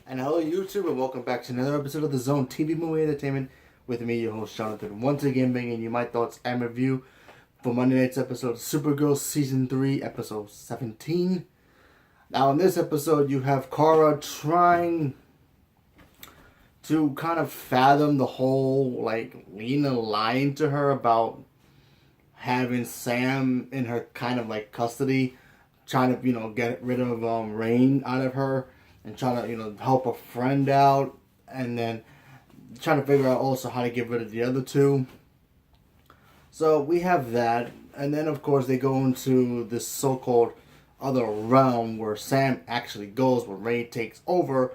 And hello YouTube, and welcome back to another episode of the Zone TV Movie Entertainment with me, your host Jonathan. Once again bringing you my thoughts and review for Monday night's episode of Supergirl Season 3, Episode 17. Now in this episode you have Kara trying to kind of fathom the whole, Lena lying to her about having Sam in her kind of custody, trying to, get rid of Rain out of her, and trying to, help a friend out, and then trying to figure out also how to get rid of the other two. So we have that, and then of course they go into this so-called other realm where Sam actually goes when Rain takes over.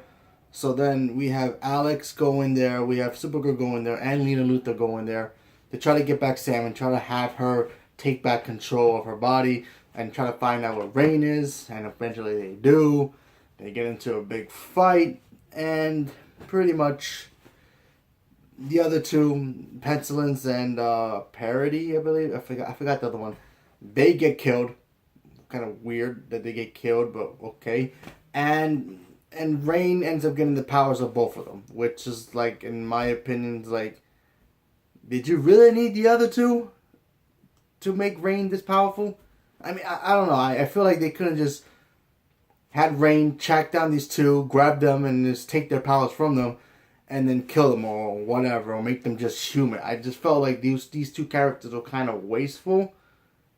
So then we have Alex go in there, we have Supergirl go in there, and Lena Luthor go in there to try to get back Sam and try to have her take back control of her body and try to find out what Rain is, and eventually they do. They get into a big fight, and pretty much the other two, Pencilins and Parody, I believe. I forgot the other one. They get killed. Kind of weird that they get killed, but okay. And Rain ends up getting the powers of both of them, which is in my opinion, did you really need the other two to make Rain this powerful? I mean, I don't know. I feel like they couldn't just had Rain track down these two, grab them, and just take their powers from them, and then kill them or whatever, or make them just human. I just felt like these two characters were kind of wasteful,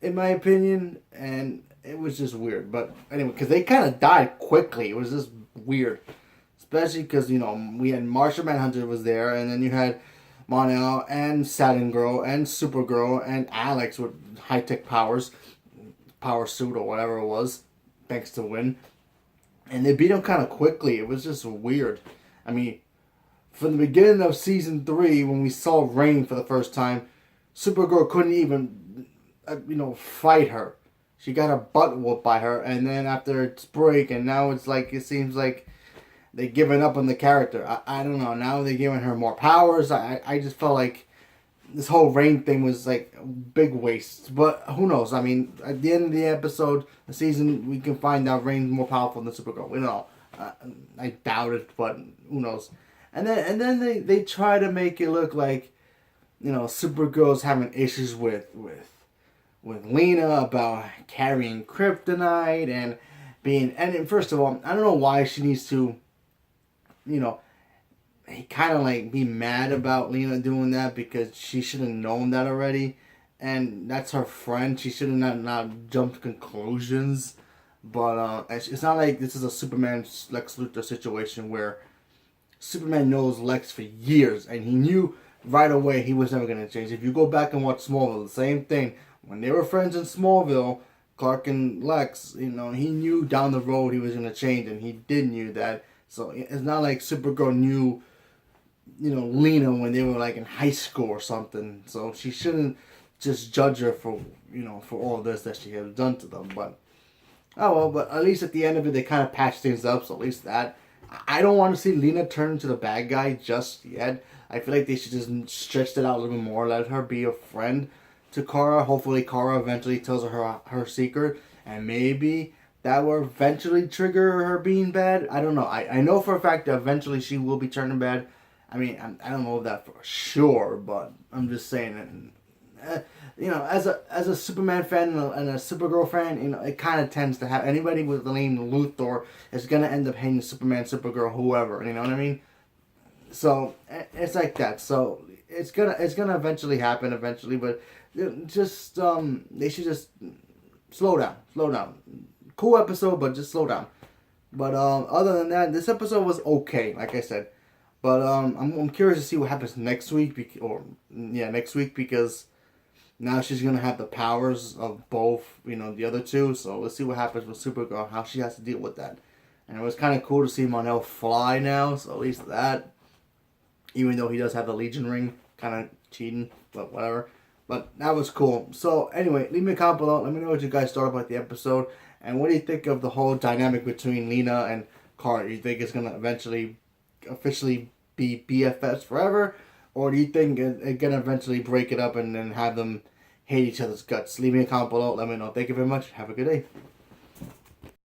in my opinion, and it was just weird. But anyway, because they kind of died quickly. It was just weird. Especially because, we had Martian Manhunter was there, and then you had Mon-El and Saturn Girl and Supergirl and Alex with high-tech powers, power suit or whatever it was, thanks to Win. And they beat him kind of quickly. It was just weird. I mean, from the beginning of Season 3, when we saw Rain for the first time, Supergirl couldn't even, fight her. She got her butt whooped by her, and then after its break, and now it's it seems like they're giving up on the character. I don't know. Now they're giving her more powers. I just felt like this whole Rain thing was a big waste. But who knows? I mean, at the end of the episode, the season, we can find out Rain's more powerful than Supergirl. We don't know. I doubt it, but who knows? And then they try to make it look like, Supergirl's having issues with Lena about carrying kryptonite and being. And first of all, I don't know why she needs to, kind of be mad about Lena doing that, because she should have known that already, and that's her friend. She should have not jumped to conclusions. But it's not like this is a Superman Lex Luthor situation where Superman knows Lex for years and he knew right away he was never going to change. If you go back and watch Smallville, the same thing. When they were friends in Smallville, Clark and Lex, he knew down the road he was going to change, and he did knew that. So it's not like Supergirl knew, Lena when they were in high school or something. So she shouldn't just judge her for, for all this that she has done to them. But, oh well, but at least at the end of it, they kind of patched things up. So at least that. I don't want to see Lena turn into the bad guy just yet. I feel like they should just stretch it out a little bit more. Let her be a friend to Kara. Hopefully Kara eventually tells her secret, and maybe that will eventually trigger her being bad. I don't know. I know for a fact that eventually she will be turning bad. I mean, I don't know that for sure, but I'm just saying that, as a Superman fan and a Supergirl fan, it kind of tends to have anybody with the name Luthor is gonna end up hating Superman, Supergirl, whoever. You know what I mean? So it's like that. So it's gonna eventually happen, but just they should just slow down. Cool episode, but just slow down. But other than that, this episode was okay, like I said. But I'm curious to see what happens next week, next week, because now she's gonna have the powers of both, the other two. So let's see what happens with Supergirl, how she has to deal with that. And it was kind of cool to see Mon-El fly now, so at least that. Even though he does have the Legion ring, kind of cheating, but whatever. But that was cool. So anyway, leave me a comment below. Let me know what you guys thought about the episode, and what do you think of the whole dynamic between Lena and Kara? Do you think it's gonna eventually officially be BFFs forever, or do you think it's gonna eventually break it up and then have them hate each other's guts? Leave me a comment below. Let me know. Thank you very much. Have a good day.